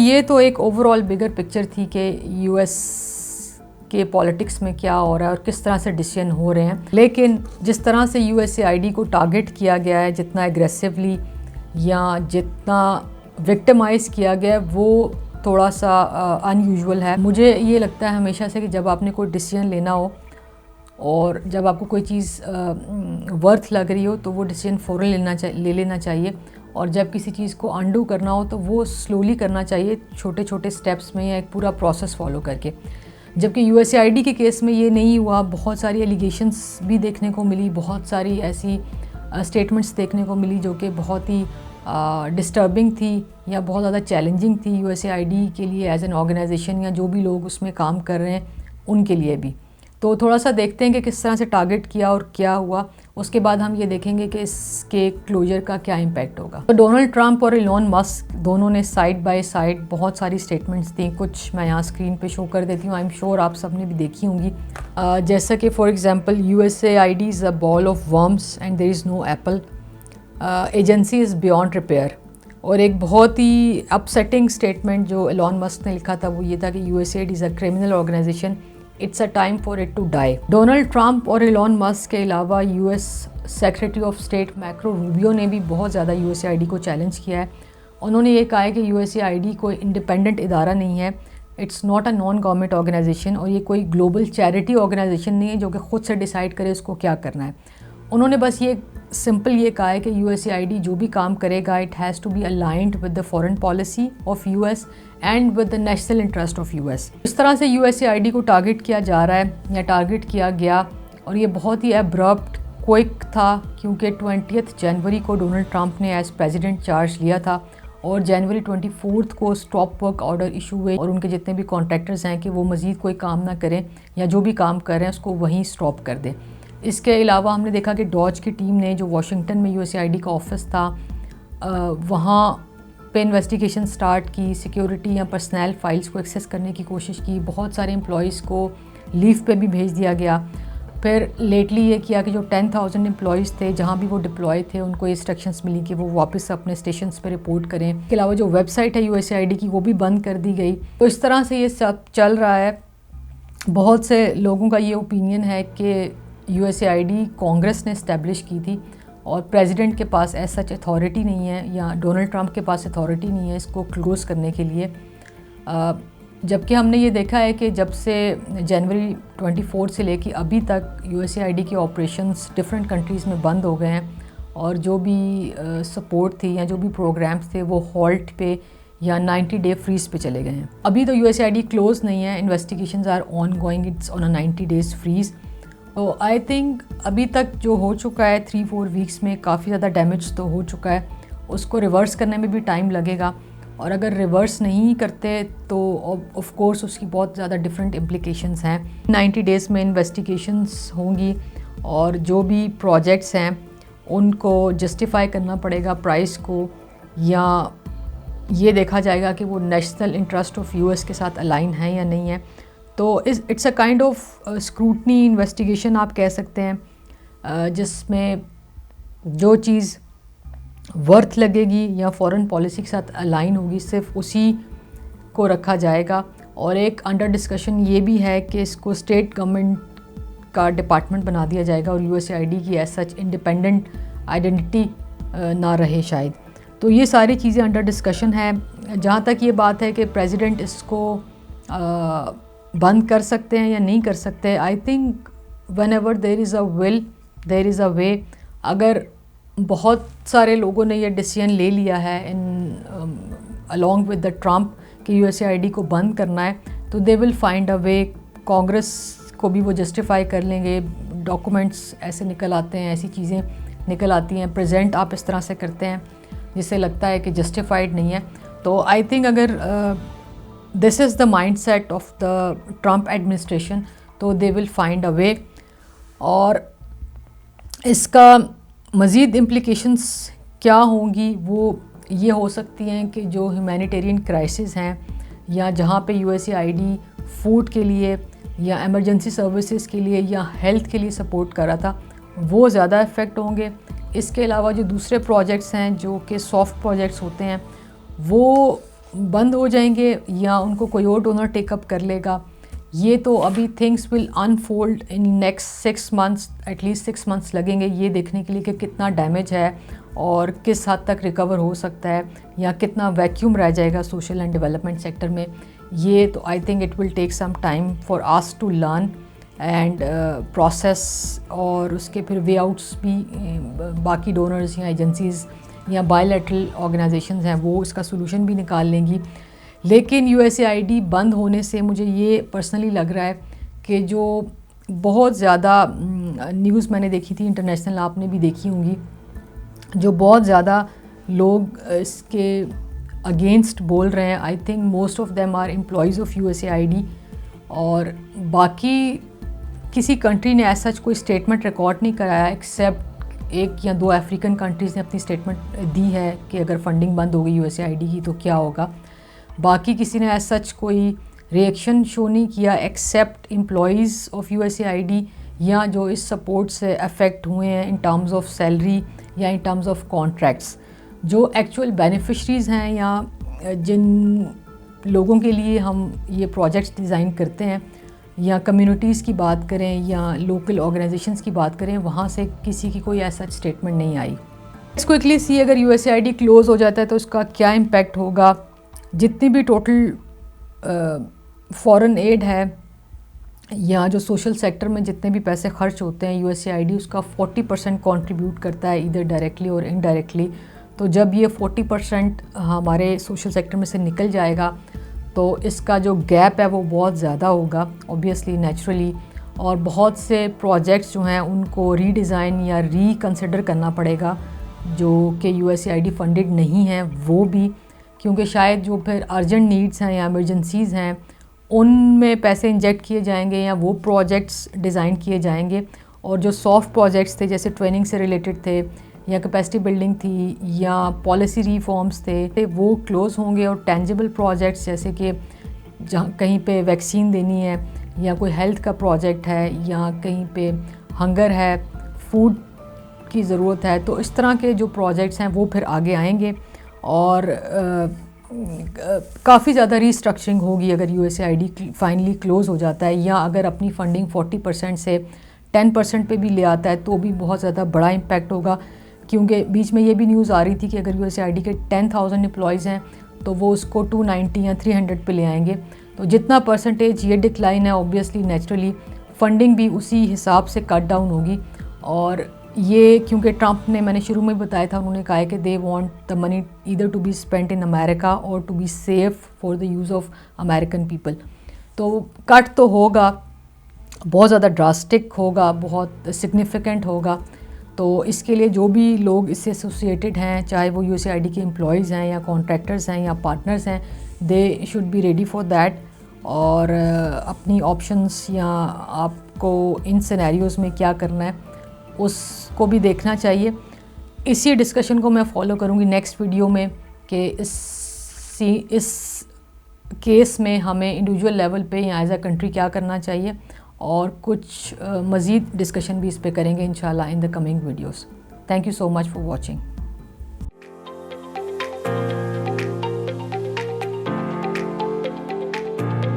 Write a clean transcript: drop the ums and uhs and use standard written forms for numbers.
ये तो एक ओवरऑल बिगर पिक्चर थी कि यूएस के पॉलिटिक्स में क्या हो रहा है और किस तरह से डिसीजन हो रहे हैं। लेकिन जिस तरह से यूएसएआईडी को टारगेट किया गया है, जितना एग्रेसिवली या जितना विक्टिमाइज़ किया गया है, वो थोड़ा सा अनयूजुअल है। मुझे ये लगता है हमेशा से कि जब आपने कोई डिसीजन लेना हो और जब आपको कोई चीज़ वर्थ लग रही हो तो वो डिसीजन फ़ौरन ले लेना चाहिए, और जब किसी चीज़ को अंडू करना हो तो वो स्लोली करना चाहिए, छोटे छोटे स्टेप्स में या एक पूरा प्रोसेस फॉलो करके। जबकि यूएसएआईडी के केस में ये नहीं हुआ। बहुत सारी एलिगेशंस भी देखने को मिली, बहुत सारी ऐसी स्टेटमेंट्स देखने को मिली जो कि बहुत ही डिस्टर्बिंग थी या बहुत ज़्यादा चैलेंजिंग थी यूएसएआईडी के लिए एज एन ऑर्गेनाइजेशन, या जो भी लोग उसमें काम कर रहे हैं उनके लिए भी। तो थोड़ा सा देखते हैं कि किस तरह से टारगेट किया और क्या हुआ, उसके बाद हम ये देखेंगे कि इसके क्लोजर का क्या इम्पैक्ट होगा। तो डोनाल्ड ट्रंप और इलॉन मस्क दोनों ने साइड बाय साइड बहुत सारी स्टेटमेंट्स दी। कुछ मैं यहाँ स्क्रीन पे शो कर देती हूँ, आई एम श्योर आप सब ने भी देखी होंगी। जैसा कि for example USAID is a ball of worms and there is no apple, agency is beyond repair. और एक बहुत ही अपसेटिंग स्टेटमेंट जो इलॉन मस्क ने लिखा था वो ये था कि USAID is a criminal organization, it's a time for it to die. Donald Trump और इलॉन मस्क के अलावा US secretary of state Marco Rubio ने भी बहुत ज़्यादा यूएसएआईडी को चैलेंज किया है। उन्होंने ये कहा है कि यूएसएआईडी कोई इंडिपेंडेंट इदारा नहीं है, it's not a non government organization, और ये कोई ग्लोबल चैरिटी ऑर्गेनाइजेशन नहीं है जो कि ख़ुद से डिसाइड करे उसको क्या करना है। उन्होंने बस ये सिंपल ये कहा है कि यूएसएआईडी जो भी काम करेगा it has to be aligned with the foreign policy of US and with the national interest of US. इस तरह से यूएसएआईडी को टारगेट किया जा रहा है या टारगेट किया गया, और ये बहुत ही एब्रप्ट क्विक था क्योंकि 20 जनवरी को डोनाल्ड ट्रंप ने एज प्रेसिडेंट चार्ज लिया था और जनवरी 24 को स्टॉप वर्क ऑर्डर इशू हुए, और उनके जितने भी कॉन्ट्रैक्टर्स हैं कि वो मज़ीद कोई काम ना करें या जो भी काम कर रहे हैं उसको वहीं स्टॉप कर दें। इसके अलावा हमने देखा कि डॉज की टीम ने जो वाशिंगटन में यूएसएआईडी का ऑफिस था वहाँ पे इन्वेस्टिगेशन स्टार्ट की, सिक्योरिटी या पर्सनल फाइल्स को एक्सेस करने की कोशिश की, बहुत सारे एम्प्लॉयज़ को लीव पे भी भेज दिया गया। फिर लेटली ये किया कि जो 10,000 एम्प्लॉयज़ थे जहाँ भी वो डिप्लॉय थे उनको इंस्ट्रक्शंस मिली कि वो वापस अपने स्टेशंस पे रिपोर्ट करें। इसके अलावा जो वेबसाइट है यूएसएआईडी की वो भी बंद कर दी गई। तो इस तरह से ये सब चल रहा है। बहुत से लोगों का ये ओपिनियन है कि यूएसएआईडी कांग्रेस ने इस्टेब्लिश की थी और प्रेसिडेंट के पास ऐसा सच अथॉरिटी नहीं है या डोनाल्ड ट्रंप के पास अथॉरिटी नहीं है इसको क्लोज़ करने के लिए। जबकि हमने ये देखा है कि जब से जनवरी 24 से लेकर अभी तक यूएसएआईडी के ऑपरेशंस डिफरेंट कंट्रीज़ में बंद हो गए हैं, और जो भी सपोर्ट थी या जो भी प्रोग्राम्स थे वो हॉल्ट पे या 90 डे फ्रीज पे चले गए हैं। अभी तो यूएसएआईडी क्लोज़ नहीं है, investigations are ongoing, it's on a 90 days freeze. तो आई थिंक अभी तक जो हो चुका है 3-4 वीक्स में काफ़ी ज़्यादा डैमेज तो हो चुका है, उसको रिवर्स करने में भी टाइम लगेगा, और अगर रिवर्स नहीं करते तो ऑफ कोर्स उसकी बहुत ज़्यादा डिफरेंट इम्प्लिकेशंस हैं। 90 डेज़ में इन्वेस्टिगेशंस होंगी और जो भी प्रोजेक्ट्स हैं उनको जस्टिफाई करना पड़ेगा प्राइस को, या ये देखा जाएगा कि वो नेशनल इंटरेस्ट ऑफ यूएस के साथ अलाइन है या नहीं है। तो it's a kind of scrutiny investigation आप कह सकते हैं, जिसमें जो चीज़ वर्थ लगेगी या फॉरेन पॉलिसी के साथ अलाइन होगी सिर्फ उसी को रखा जाएगा। और एक अंडर डिस्कशन ये भी है कि इसको स्टेट गवर्नमेंट का डिपार्टमेंट बना दिया जाएगा और यूएसएआईडी की एज सच इंडिपेंडेंट आइडेंटिटी ना रहे शायद। तो ये सारी चीज़ें अंडर डिस्कशन है। जहाँ तक ये बात है कि प्रेसिडेंट इसको बंद कर सकते हैं या नहीं कर सकते, I think whenever there is a will there is a way. अगर बहुत सारे लोगों ने ये डिसीजन ले लिया है इन अलॉन्ग विद द ट्रंप कि यूएसएआईडी को बंद करना है, तो दे विल फाइंड अ वे। कांग्रेस को भी वो जस्टिफाई कर लेंगे, डॉक्यूमेंट्स ऐसे निकल आते हैं, ऐसी चीज़ें निकल आती हैं, प्रेजेंट आप इस तरह से करते हैं जिससे लगता है कि जस्टिफाइड नहीं है। तो आई थिंक अगर this is the mindset of the Trump administration, तो दे विल फाइंड अ वे। और इसका मज़ीद इम्प्लिकेशंस क्या होंगी वो ये हो सकती हैं कि जो ह्यूमैनिटेरियन क्राइसिस हैं या जहाँ पे यूएसएआईडी फूड के लिए या इमरजेंसी सर्विसेज के लिए या हेल्थ के लिए सपोर्ट कर रहा था वो ज़्यादा इफ़ेक्ट होंगे। इसके अलावा जो दूसरे प्रोजेक्ट्स हैं जो कि सॉफ्ट प्रोजेक्ट्स होते हैं वो बंद हो जाएंगे या उनको कोई और डोनर टेकअप कर लेगा, ये तो अभी things will unfold in next 6 months, at least 6 months लगेंगे ये देखने के लिए कि कितना डैमेज है और किस हद तक रिकवर हो सकता है या कितना वैक्यूम रह जाएगा सोशल एंड डेवलपमेंट सेक्टर में। ये तो I think it will take some time for us to learn and process, और उसके फिर वे आउट्स भी बाकी डोनर्स या एजेंसीज़ या बायलैटरल ऑर्गेनाइजेशंस हैं वो इसका सोल्यूशन भी निकाल लेंगी। लेकिन USAID बंद होने से मुझे ये पर्सनली लग रहा है कि जो बहुत ज़्यादा न्यूज़ मैंने देखी थी इंटरनेशनल, आपने भी देखी होंगी, जो बहुत ज़्यादा लोग इसके अगेंस्ट बोल रहे हैं। I think most of them are employees of USAID, और बाकी किसी कंट्री ने ऐसा कोई स्टेटमेंट रिकॉर्ड नहीं कराया एक्सेप्ट 1 या 2 अफ्रीकन कंट्रीज़ ने अपनी स्टेटमेंट दी है कि अगर फंडिंग बंद हो गई USAID की तो क्या होगा। बाकी किसी ने ऐसा कोई रिएक्शन शो नहीं किया एक्सेप्ट एम्प्लॉयज़ ऑफ USAID या जो इस सपोर्ट से अफेक्ट हुए हैं इन टर्म्स ऑफ सैलरी या इन टर्म्स ऑफ कॉन्ट्रैक्ट्स। जो एक्चुअल बेनिफिशरीज़ हैं या जिन लोगों के लिए हम ये प्रोजेक्ट्स डिज़ाइन करते हैं, या कम्युनिटीज़ की बात करें या लोकल ऑर्गेनाइजेशंस की बात करें, वहाँ से किसी की कोई ऐसा स्टेटमेंट नहीं आई। इस क्विकली सी अगर USAID क्लोज़ हो जाता है तो उसका क्या इम्पैक्ट होगा। जितनी भी टोटल फॉरेन एड है या जो सोशल सेक्टर में जितने भी पैसे खर्च होते हैं USAID उसका 40% कंट्रीब्यूट करता है इधर डायरेक्टली और इनडायरेक्टली। तो जब ये 40% हमारे सोशल सेक्टर में से निकल जाएगा तो इसका जो गैप है वो बहुत ज़्यादा होगा ऑब्वियसली, नेचुरली, और बहुत से प्रोजेक्ट्स जो हैं उनको रीडिज़ाइन या रीकंसिडर करना पड़ेगा जो कि USAID फंडेड नहीं हैं वो भी, क्योंकि शायद जो फिर अर्जेंट नीड्स हैं या इमरजेंसीज़ हैं उनमें पैसे इंजेक्ट किए जाएंगे या वो प्रोजेक्ट्स डिज़ाइन किए जाएंगे, और जो सॉफ्ट प्रोजेक्ट्स थे जैसे ट्रेनिंग से रिलेटेड थे या कैपेसिटी बिल्डिंग थी या पॉलिसी रिफॉर्म्स थे वो क्लोज़ होंगे, और टेंजिबल प्रोजेक्ट्स जैसे कि जहाँ कहीं पे वैक्सीन देनी है या कोई हेल्थ का प्रोजेक्ट है या कहीं पे हंगर है, फूड की ज़रूरत है, तो इस तरह के जो प्रोजेक्ट्स हैं वो फिर आगे आएंगे और काफ़ी ज़्यादा रीस्ट्रक्चरिंग होगी अगर USAID फाइनली क्लोज़ हो जाता है, या अगर अपनी फंडिंग 40% से 10% पे भी ले आता है तो भी बहुत ज़्यादा बड़ा इम्पैक्ट होगा। क्योंकि बीच में ये भी न्यूज़ आ रही थी कि अगर USAID के 10,000 एम्प्लॉयज़ हैं तो वो उसको 290 या 300 पे ले आएंगे। तो जितना परसेंटेज ये डिक्लाइन है ऑब्वियसली नेचुरली फंडिंग भी उसी हिसाब से कट डाउन होगी। और ये क्योंकि ट्रंप ने, मैंने शुरू में बताया था, उन्होंने कहा है कि they want the money either to be spent in America और to be safe for the use of American people. तो कट तो होगा, बहुत ज़्यादा ड्रास्टिक होगा, बहुत सिग्निफिकेंट होगा। तो इसके लिए जो भी लोग इससे एसोसिएटेड हैं, चाहे वो USAID के एम्प्लॉयज़ हैं या कॉन्ट्रैक्टर्स हैं या पार्टनर्स हैं, they should be ready for that, और अपनी ऑप्शंस या आपको इन सिनेरियोज़ में क्या करना है उसको भी देखना चाहिए। इसी डिस्कशन को मैं फॉलो करूँगी नेक्स्ट वीडियो में कि इस केस में हमें इंडिविजुअल लेवल पे या एज अ कंट्री क्या करना चाहिए, और कुछ मज़ीद डिस्कशन भी इस पे करेंगे इंशाल्लाह in the coming videos. Thank you so much for watching.